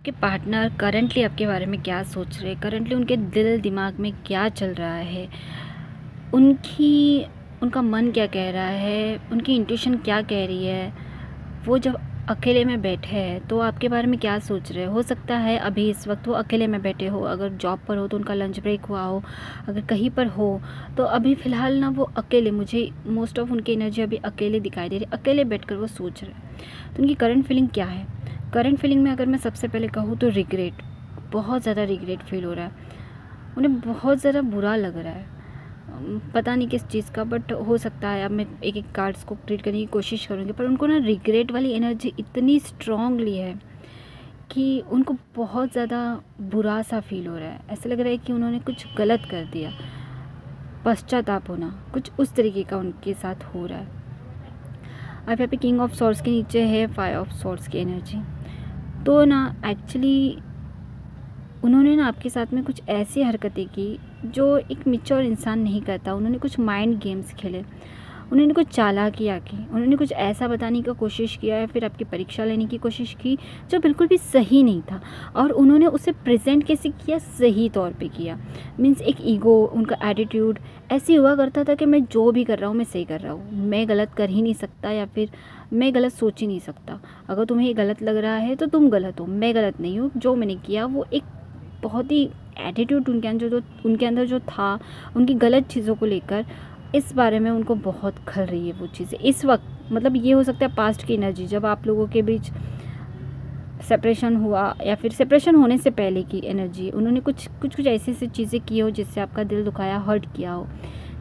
आपके partner currently आपके बारे में क्या सोच रहे हैं, करंटली उनके दिल दिमाग में क्या चल रहा है, उनकी उनका मन क्या कह रहा है, उनकी इंट्यूशन क्या कह रही है। वो जब अकेले में बैठे हैं तो आपके बारे में क्या सोच रहे हैं। हो सकता है अभी इस वक्त वो अकेले में बैठे हो, अगर जॉब पर हो तो उनका लंच ब्रेक हुआ हो, अगर कहीं पर हो तो अभी फ़िलहाल ना वो अकेले, मुझे मोस्ट ऑफ उनकी एनर्जी अभी अकेले दिखाई दे रही है, अकेले बैठकर वो सोच रहे हैं। तो उनकी करंट फीलिंग क्या है। करंट फीलिंग में अगर मैं सबसे पहले कहूँ तो रिग्रेट, बहुत ज़्यादा रिग्रेट फील हो रहा है उन्हें, बहुत ज़्यादा बुरा लग रहा है। पता नहीं किस चीज़ का, बट हो सकता है अब मैं एक एक कार्ड्स को रीड करने की कोशिश करूँगी, पर उनको ना रिग्रेट वाली एनर्जी इतनी स्ट्रांगली है कि उनको बहुत ज़्यादा बुरा सा फील हो रहा है। ऐसा लग रहा है कि उन्होंने कुछ गलत कर दिया, पश्चाताप होना कुछ उस तरीके का उनके साथ हो रहा है। अब यहाँ पे किंग ऑफ सॉर्ड्स के नीचे है फाइव ऑफ सॉर्ड्स की एनर्जी। तो ना एक्चुअली उन्होंने ना आपके साथ में कुछ ऐसी हरकतें की जो एक मैच्योर इंसान नहीं करता। उन्होंने कुछ माइंड गेम्स खेले, उन्होंने कुछ चालाकियाँ की, उन्होंने कुछ ऐसा बताने की कोशिश किया या फिर आपकी परीक्षा लेने की कोशिश की जो बिल्कुल भी सही नहीं था, और उन्होंने उसे प्रेजेंट कैसे किया, सही तौर पे किया। मीन्स एक ईगो, उनका एटीट्यूड ऐसे हुआ करता था कि मैं जो भी कर रहा हूँ मैं सही कर रहा हूँ, मैं गलत कर ही नहीं सकता या फिर मैं गलत सोच ही नहीं सकता। अगर तुम्हें ये गलत लग रहा है तो तुम गलत हो, मैं गलत नहीं हूँ। जो मैंने किया वो एक बहुत ही एटीट्यूड उनके अंदर जो था, उनकी गलत चीज़ों को लेकर, इस बारे में उनको बहुत खल रही है वो चीज़ें इस वक्त। मतलब ये हो सकता है पास्ट की एनर्जी, जब आप लोगों के बीच सेपरेशन हुआ या फिर सेपरेशन होने से पहले की एनर्जी। उन्होंने कुछ ऐसी ऐसी चीज़ें की हो जिससे आपका दिल दुखाया, हर्ट किया हो।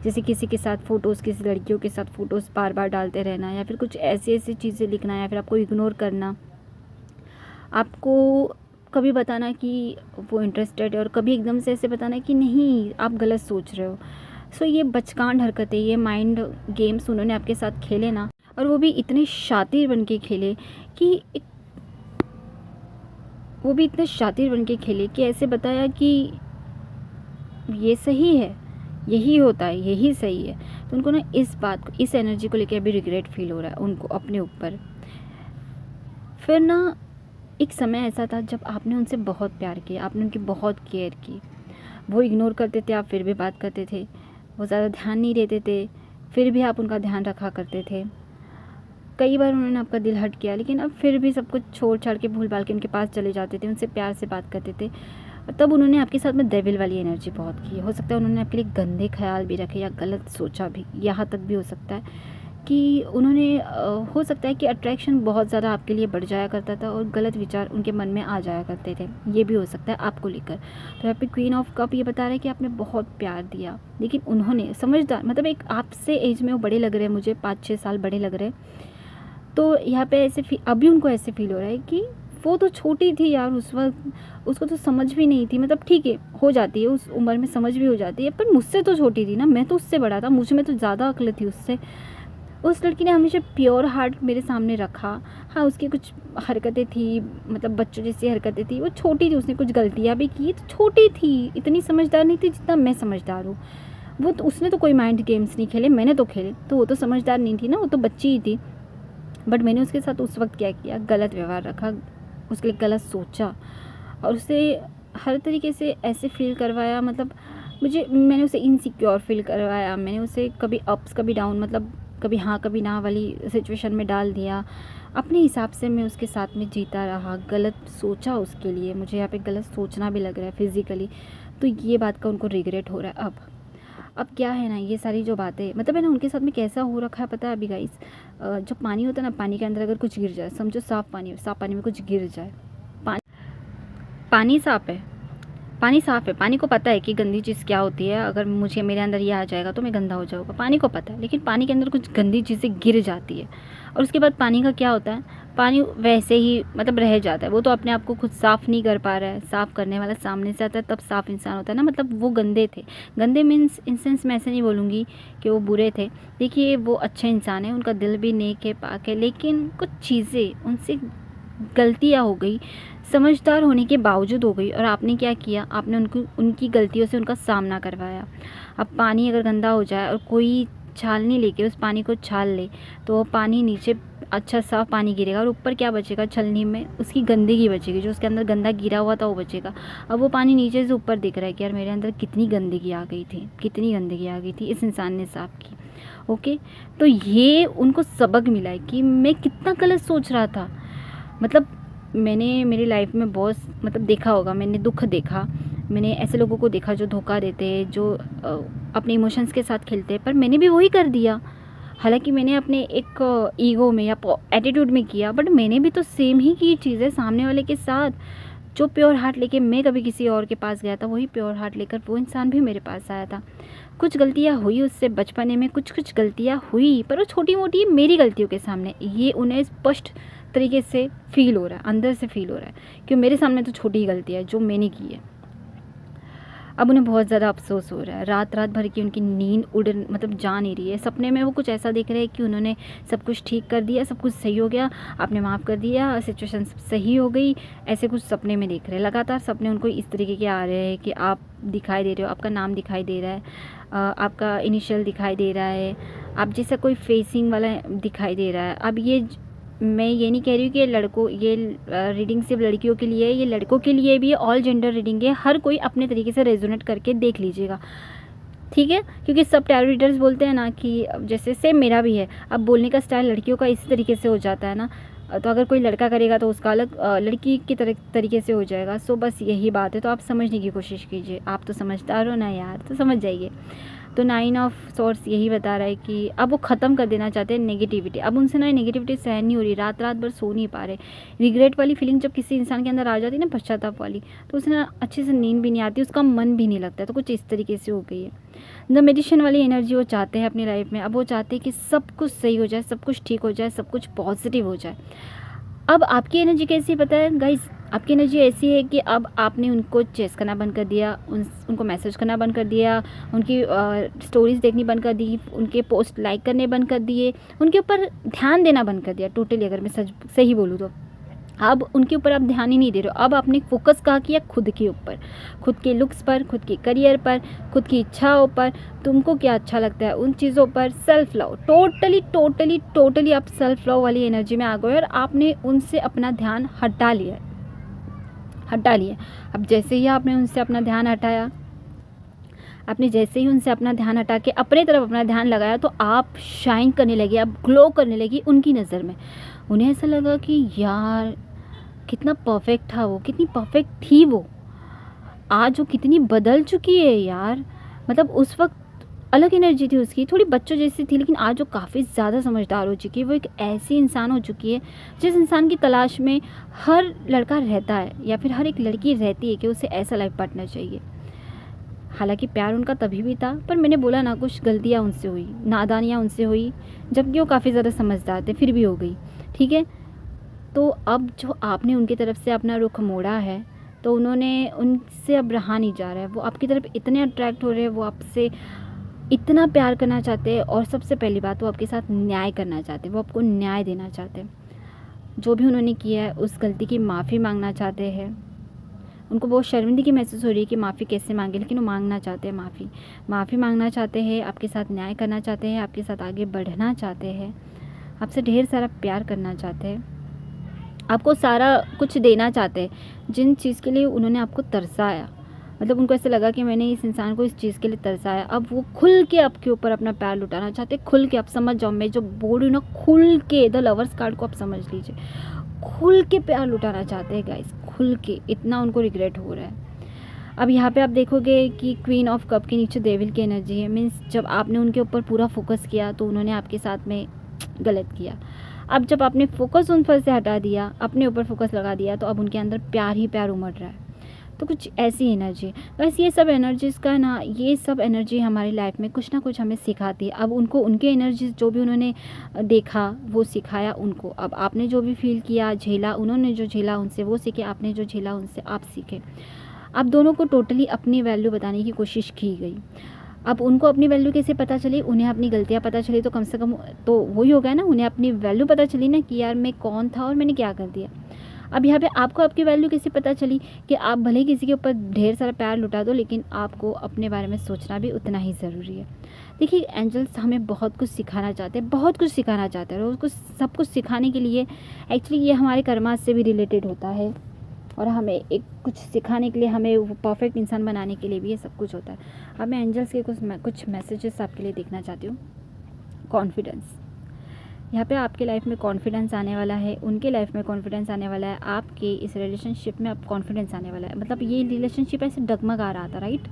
जैसे किसी के साथ फ़ोटोज़, किसी लड़कियों के साथ फ़ोटोज़ बार बार डालते रहना, या फिर कुछ ऐसी ऐसी चीज़ें लिखना, या फिर आपको इग्नोर करना, आपको कभी बताना कि वो इंटरेस्टेड है और कभी एकदम से ऐसे बताना कि नहीं आप गलत सोच रहे हो। सो ये बचकान हरकतें, ये माइंड गेम्स उन्होंने आपके साथ खेले ना, और वो भी इतने शातिर बन के खेले कि ऐसे बताया कि ये सही है, यही होता है, यही सही है। तो उनको ना इस बात को, इस एनर्जी को लेकर अभी रिग्रेट फील हो रहा है उनको अपने ऊपर। फिर ना एक समय ऐसा था जब आपने उनसे बहुत प्यार किया, आपने उनकी बहुत केयर की। वो इग्नोर करते थे, आप फिर भी बात करते थे। वो ज़्यादा ध्यान नहीं देते थे, फिर भी आप उनका ध्यान रखा करते थे। कई बार उन्होंने आपका दिल हर्ट किया, लेकिन अब फिर भी सब कुछ छोड़ छाड़ के भूल भाल के उनके पास चले जाते थे, उनसे प्यार से बात करते थे। और तब उन्होंने आपके साथ में डेविल वाली एनर्जी बहुत की। हो सकता है उन्होंने आपके लिए गंदे ख्याल भी रखे या गलत सोचा भी, यहाँ तक भी हो सकता है कि उन्होंने हो सकता है कि अट्रैक्शन बहुत ज़्यादा आपके लिए बढ़ जाया करता था और गलत विचार उनके मन में आ जाया करते थे। ये भी हो सकता है आपको लेकर। तो यहाँ पे क्वीन ऑफ कप ये बता रहा है कि आपने बहुत प्यार दिया, लेकिन उन्होंने समझदार, मतलब एक आपसे एज में वो बड़े लग रहे हैं, मुझे 5-6 साल बड़े लग रहे हैं। तो यहाँ पे अभी उनको ऐसे फील हो रहा है कि वो तो छोटी थी यार उस वक्त, उसको तो समझ भी नहीं थी। मतलब ठीक है, हो जाती है उस उम्र में, समझ भी हो जाती है, पर मुझसे तो छोटी थी ना, मैं तो उससे बड़ा था, मुझ में तो ज़्यादा अक्ल थी उससे। उस लड़की ने हमेशा प्योर हार्ट मेरे सामने रखा। हाँ, उसकी कुछ हरकतें थी, मतलब बच्चों जैसी हरकतें थी, वो छोटी थी, उसने कुछ गलतियाँ भी की, तो छोटी थी, इतनी समझदार नहीं थी जितना मैं समझदार हूँ। वो तो, उसने तो कोई माइंड गेम्स नहीं खेले, मैंने तो खेले, तो वो तो समझदार नहीं थी ना, वो तो बच्ची ही थी। बट मैंने उसके साथ उस वक्त क्या किया, गलत व्यवहार रखा, उसके लिए गलत सोचा और उसे हर तरीके से ऐसे फील करवाया। मतलब मैंने उसे इनसिक्योर फील करवाया, मैंने उसे कभी अप्स कभी डाउन, मतलब कभी हाँ कभी ना वाली सिचुएशन में डाल दिया। अपने हिसाब से मैं उसके साथ में जीता रहा, गलत सोचा उसके लिए। मुझे यहाँ पे गलत सोचना भी लग रहा है फिज़िकली। तो ये बात का उनको रिग्रेट हो रहा है अब क्या है ना, ये सारी जो बातें, मतलब है ना, उनके साथ में कैसा हो रखा है पता है अभी गाइस। जब पानी होता है ना, पानी के अंदर अगर कुछ गिर जाए, समझो साफ़ पानी में कुछ गिर जाए, पानी पानी साफ़ है, पानी साफ़ है, पानी को पता है कि गंदी चीज़ क्या होती है, अगर मुझे मेरे अंदर ये आ जाएगा तो मैं गंदा हो जाऊँगा, पानी को पता है। लेकिन पानी के अंदर कुछ गंदी चीज़ें गिर जाती है और उसके बाद पानी का क्या होता है, पानी वैसे ही मतलब रह जाता है, वो तो अपने आप को खुद साफ़ नहीं कर पा रहा है, साफ़ करने वाला सामने से आता है तब साफ़ इंसान होता है ना। मतलब वो गंदे थे, गंदे मीन्स इन सेंस मैं ऐसे नहीं बोलूँगी कि वो बुरे थे। देखिए वो अच्छे इंसान है, उनका दिल भी नेक है, पाक है, लेकिन कुछ चीज़ें उनसे गलतियाँ हो गई, समझदार होने के बावजूद हो गई, और आपने क्या किया, आपने उनकी गलतियों से उनका सामना करवाया। अब पानी अगर गंदा हो जाए और कोई छालनी लेके उस पानी को छाल ले तो वो पानी नीचे अच्छा साफ पानी गिरेगा और ऊपर क्या बचेगा, छलनी में उसकी गंदगी बचेगी, जो उसके अंदर गंदा गिरा हुआ था वो बचेगा। अब वो पानी नीचे से ऊपर दिख रहा है कि यार मेरे अंदर कितनी गंदगी आ गई थी, कितनी गंदगी आ गई थी, इस इंसान ने साफ की। ओके, तो ये उनको सबक मिला है कि मैं कितना गलत सोच रहा था। मतलब मैंने मेरी लाइफ में बहुत मतलब देखा होगा, मैंने दुख देखा, मैंने ऐसे लोगों को देखा जो धोखा देते हैं, जो अपने इमोशंस के साथ खेलते हैं, पर मैंने भी वही कर दिया। हालांकि मैंने अपने एक ईगो में या एटीट्यूड में किया, बट मैंने भी तो सेम ही की चीज़ें सामने वाले के साथ। जो प्योर हार्ट लेके मैं कभी किसी और के पास गया था, वही प्योर हार्ट लेकर वो इंसान भी मेरे पास आया था। कुछ गलतियाँ हुई उससे बचपने में, कुछ गलतियाँ हुई, पर वो छोटी मोटी मेरी गलतियों के सामने ये उन्हें स्पष्ट तरीके से फील हो रहा है, अंदर से फील हो रहा है कि मेरे सामने तो छोटी गलती है जो मैंने की है। अब उन्हें बहुत ज़्यादा अफसोस हो रहा है। रात रात भर की उनकी नींद उड़ मतलब जा नहीं रही है। सपने में वो कुछ ऐसा देख रहे हैं कि उन्होंने सब कुछ ठीक कर दिया, सब कुछ सही हो गया, आपने माफ़ कर दिया, सिचुएशन सही हो गई, ऐसे कुछ सपने में देख रहे हैं। लगातार सपने उनको इस तरीके के आ रहे हैं कि आप दिखाई दे रहे हो, आपका नाम दिखाई दे रहा है, आपका इनिशियल दिखाई दे रहा है, आप जैसा कोई फेसिंग वाला दिखाई दे रहा है। अब ये मैं ये नहीं कह रही हूँ कि ये रीडिंग सिर्फ लड़कियों के लिए है, ये लड़कों के लिए भी है, ऑल जेंडर रीडिंग है। हर कोई अपने तरीके से रेजोनेट करके देख लीजिएगा, ठीक है। क्योंकि सब टैरो रीडर्स बोलते हैं ना कि जैसे सेम मेरा भी है, अब बोलने का स्टाइल लड़कियों का इसी तरीके से हो जाता है ना, तो अगर कोई लड़का करेगा तो उसका अलग लड़की की तरीके से हो जाएगा। सो बस यही बात है, तो आप समझने की कोशिश कीजिए। आप तो समझदार हो ना यार, तो समझ जाइए। तो 9 ऑफ सोर्स यही बता रहा है कि अब वो ख़त्म कर देना चाहते हैं नेगेटिविटी। अब उनसे ना नेगेटिविटी सहन नहीं हो रही, रात रात भर सो नहीं पा रहे। रिग्रेट वाली फीलिंग जब किसी इंसान के अंदर आ जाती है ना, पश्चाताप वाली, तो उसे ना अच्छे से नींद भी नहीं आती, उसका मन भी नहीं लगता। तो कुछ इस तरीके से हो गई है। द मेडिसिन वाली एनर्जी वो चाहते हैं अपनी लाइफ में। अब वो चाहते हैं कि सब कुछ सही हो जाए, सब कुछ ठीक हो जाए, सब कुछ पॉजिटिव हो जाए। अब आपकी एनर्जी कैसी पता है गाइस, आपकी एनर्जी ऐसी है कि अब आपने उनको चेस करना बंद कर दिया, उनको मैसेज करना बंद कर दिया, उनकी स्टोरीज देखनी बंद कर दी, उनके पोस्ट लाइक करने बंद कर दिए, उनके ऊपर ध्यान देना बंद कर दिया टोटली। अगर मैं सही बोलूँ तो अब उनके ऊपर आप ध्यान ही नहीं दे रहे हो। अब आपने फोकस कहाँ किया, खुद के ऊपर, खुद के लुक्स पर, खुद के करियर पर, खुद की इच्छाओं पर, तुमको क्या अच्छा लगता है उन चीज़ों पर। सेल्फ लव, टोटली आप सेल्फ लव वाली एनर्जी में आ गए और आपने उनसे अपना ध्यान हटा लिया। अब जैसे ही आपने उनसे अपना ध्यान हटाया, आपने जैसे ही उनसे अपना ध्यान हटा के अपने तरफ अपना ध्यान लगाया, तो आप शाइन करने लगी, आप ग्लो करने लगी उनकी नज़र में। उन्हें ऐसा लगा कि यार कितना परफेक्ट था वो, कितनी परफेक्ट थी वो, आज वो कितनी बदल चुकी है यार। मतलब उस वक्त अलग एनर्जी थी उसकी, थोड़ी बच्चों जैसी थी, लेकिन आज वो काफ़ी ज़्यादा समझदार हो चुकी है। वो एक ऐसी इंसान हो चुकी है जिस इंसान की तलाश में हर लड़का रहता है या फिर हर एक लड़की रहती है कि उसे ऐसा लाइफ पार्टनर चाहिए। हालांकि प्यार उनका तभी भी था, पर मैंने बोला ना, कुछ गलतियाँ उनसे हुई, नादानियाँ उनसे हुई, जबकि वो काफ़ी ज़्यादा समझदार थे, फिर भी हो गई, ठीक है। तो अब जो आपने उनकी तरफ से अपना रुख मोड़ा है, तो उन्होंने उनसे अब रहा नहीं जा रहा है। वो आपकी तरफ इतने अट्रैक्ट हो रहे हैं, वो आपसे इतना प्यार करना चाहते हैं, और सबसे पहली बात वो आपके साथ न्याय करना चाहते हैं, वो आपको न्याय देना चाहते हैं। जो भी उन्होंने किया है उस गलती की माफ़ी मांगना चाहते हैं। उनको बहुत शर्मिंदगी महसूस हो रही है कि माफ़ी कैसे मांगे, लेकिन वो मांगना चाहते हैं माफ़ी मांगना चाहते हैं, आपके साथ न्याय करना चाहते हैं, आपके साथ आगे बढ़ना चाहते हैं, आपसे ढेर सारा प्यार करना चाहते हैं, आपको सारा कुछ देना चाहते हैं। जिन चीज़ के लिए उन्होंने आपको तरसाया, मतलब उनको ऐसे लगा कि मैंने इस इंसान को इस चीज़ के लिए तरसाया, अब वो खुल के आपके ऊपर अपना प्यार लुटाना चाहते हैं। खुल के, आप समझ जाओ, मैं जो बोल रही हूँ ना, खुल के, द लवर्स कार्ड को आप समझ लीजिए, खुल के प्यार लुटाना चाहते हैं गाइस, खुल के। इतना उनको रिग्रेट हो रहा है। अब यहाँ पे आप देखोगे कि क्वीन ऑफ कप के नीचे डेविल की एनर्जी है। मीन्स जब आपने उनके ऊपर पूरा फोकस किया तो उन्होंने आपके साथ में गलत किया। अब जब आपने फोकस उन पर से हटा दिया, अपने ऊपर फोकस लगा दिया, तो अब उनके अंदर प्यार ही प्यार उमड़ रहा है। तो कुछ ऐसी एनर्जी, बस ये सब एनर्जीज़ का ना, ये सब एनर्जी हमारी लाइफ में कुछ ना कुछ हमें सिखाती है। अब उनको उनके एनर्जीज जो भी उन्होंने देखा वो सिखाया उनको। अब आपने जो भी फील किया, झेला, उन्होंने जो झेला उनसे वो सीखे, आपने जो झेला उनसे आप सीखे। अब दोनों को टोटली अपनी वैल्यू बताने की कोशिश की गई। अब उनको अपनी वैल्यू कैसे पता चली, उन्हें अपनी गलतियाँ पता चली, तो कम से कम तो वही हो गया ना, उन्हें अपनी वैल्यू पता चली ना कि यार मैं कौन था और मैंने क्या कर दिया। अब यहाँ पे आपको आपकी वैल्यू कैसे पता चली कि आप भले ही किसी के ऊपर ढेर सारा प्यार लुटा दो, लेकिन आपको अपने बारे में सोचना भी उतना ही ज़रूरी है। देखिए, एंजल्स हमें बहुत कुछ सिखाना चाहते हैं, बहुत कुछ सिखाना चाहते हैं, और उसको सब कुछ सिखाने के लिए एक्चुअली ये हमारे कर्मा से भी रिलेटेड होता है, और हमें एक कुछ सिखाने के लिए, हमें वो परफेक्ट इंसान बनाने के लिए भी ये सब कुछ होता है। अब मैं एंजल्स के कुछ मैसेजेस आपके लिए देखना चाहती हूँ। कॉन्फिडेंस, यहाँ पे आपके लाइफ में कॉन्फिडेंस आने वाला है, उनके लाइफ में कॉन्फिडेंस आने वाला है, आपके इस रिलेशनशिप में अब कॉन्फिडेंस आने वाला है। मतलब ये रिलेशनशिप ऐसे डगमगा रहा था, राइट,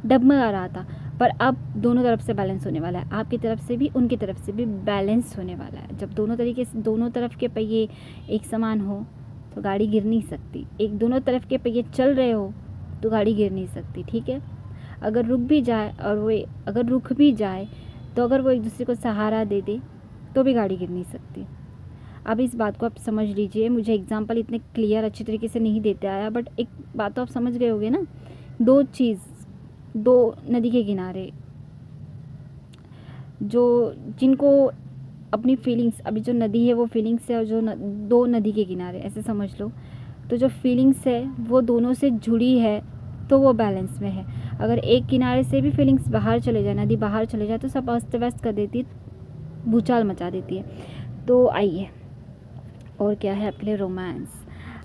डगमगा रहा था, पर अब दोनों तरफ से बैलेंस होने वाला है, आपकी तरफ से भी उनकी तरफ से भी बैलेंस होने वाला है। जब दोनों तरीके से दोनों तरफ के पहिए एक समान हो तो गाड़ी गिर नहीं सकती, एक दोनों तरफ के पहिए चल रहे हो तो गाड़ी गिर नहीं सकती, ठीक है। अगर रुक भी जाए और वो अगर रुक भी जाए तो अगर वो एक दूसरे को सहारा दे दे तो भी गाड़ी गिर नहीं सकती। अब इस बात को आप समझ लीजिए। मुझे एग्जांपल इतने क्लियर अच्छी तरीके से नहीं देते आया, बट एक बात तो आप समझ गए होगे ना। दो नदी के किनारे जिनको अपनी फीलिंग्स, अभी जो नदी है वो फीलिंग्स है, और जो दो नदी के किनारे ऐसे समझ लो, तो जो फीलिंग्स है वो दोनों से जुड़ी है तो वो बैलेंस में है। अगर एक किनारे से भी फीलिंग्स बाहर चले जाए, नदी बाहर चले जाए, तो सब अस्त व्यस्त कर देती है, भूचाल मचा देती है। तो आइए, और क्या है आपके लिए रोमांस।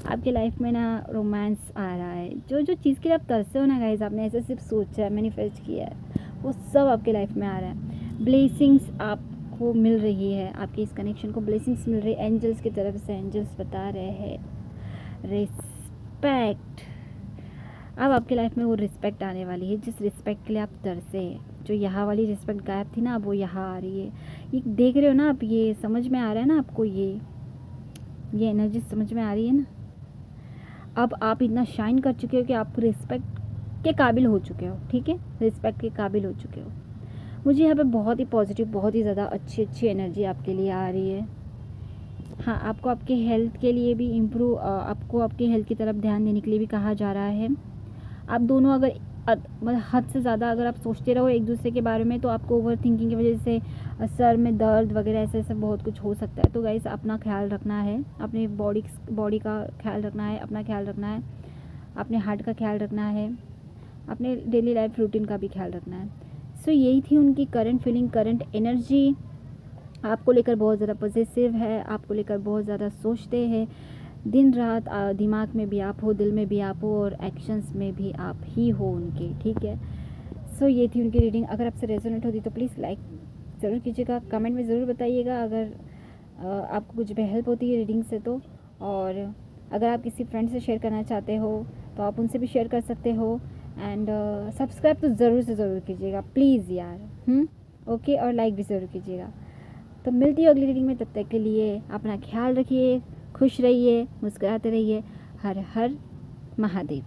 आपके लाइफ में ना रोमांस आ रहा है। जो जो चीज़ के लिए आप तरसे हो ना गाइस, आपने ऐसे सिर्फ सोचा है, मैनिफेस्ट किया है, वो सब आपके लाइफ में आ रहा है। ब्लेसिंग्स आपको मिल रही है, आपके इस कनेक्शन को ब्लेसिंग्स मिल रही है एंजल्स की तरफ से। एंजल्स बता रहे हैं रिस्पेक्ट। अब आपके लाइफ में वो रिस्पेक्ट आने वाली है, जिस रिस्पेक्ट के लिए आप तरसे हैं। जो यहाँ वाली रिस्पेक्ट गायब थी ना, अब वो यहाँ आ रही है। ये देख रहे हो ना आप, ये समझ में आ रहा है ना आपको, ये एनर्जी समझ में आ रही है ना। अब आप इतना शाइन कर चुके हो कि आप रिस्पेक्ट के काबिल हो चुके हो, ठीक है, रिस्पेक्ट के काबिल हो चुके हो। मुझे यहाँ पे बहुत ही पॉजिटिव, बहुत ही ज़्यादा अच्छी एनर्जी आपके लिए आ रही है। हाँ, आपको आपके हेल्थ के लिए भी आपको आपके हेल्थ की तरफ ध्यान देने के लिए भी कहा जा रहा है। आप दोनों अगर मतलब हद से ज़्यादा अगर आप सोचते रहो एक दूसरे के बारे में, तो आपको ओवर थिंकिंग की वजह से सर में दर्द वगैरह ऐसे बहुत कुछ हो सकता है। तो गाइस, अपना ख्याल रखना है, अपने बॉडी का ख्याल रखना है, अपना ख्याल रखना है, अपने हार्ट का ख्याल रखना है, अपने डेली लाइफ रूटीन का भी ख्याल रखना है। सो यही थी उनकी करंट फीलिंग, करंट एनर्जी। आपको लेकर बहुत ज़्यादा पॉजिटिव है, आपको लेकर बहुत ज़्यादा सोचते हैं, दिन रात दिमाग में भी आप हो, दिल में भी आप हो, और एक्शंस में भी आप ही हो उनके, ठीक है। सो ये थी उनकी रीडिंग। अगर आपसे रेजोनेट होती तो प्लीज़ लाइक ज़रूर कीजिएगा, कमेंट में ज़रूर बताइएगा अगर आपको कुछ भी हेल्प होती है रीडिंग से तो। और अगर आप किसी फ्रेंड से शेयर करना चाहते हो तो आप उनसे भी शेयर कर सकते हो। एंड सब्सक्राइब तो ज़रूर से ज़रूर कीजिएगा प्लीज़ यार, ओके, और लाइक भी ज़रूर कीजिएगा। तो मिलती है अगली रीडिंग में, तब तक के लिए अपना ख्याल रखिए, खुश रहिए, मुस्कुराते रहिए। हर हर महादेव।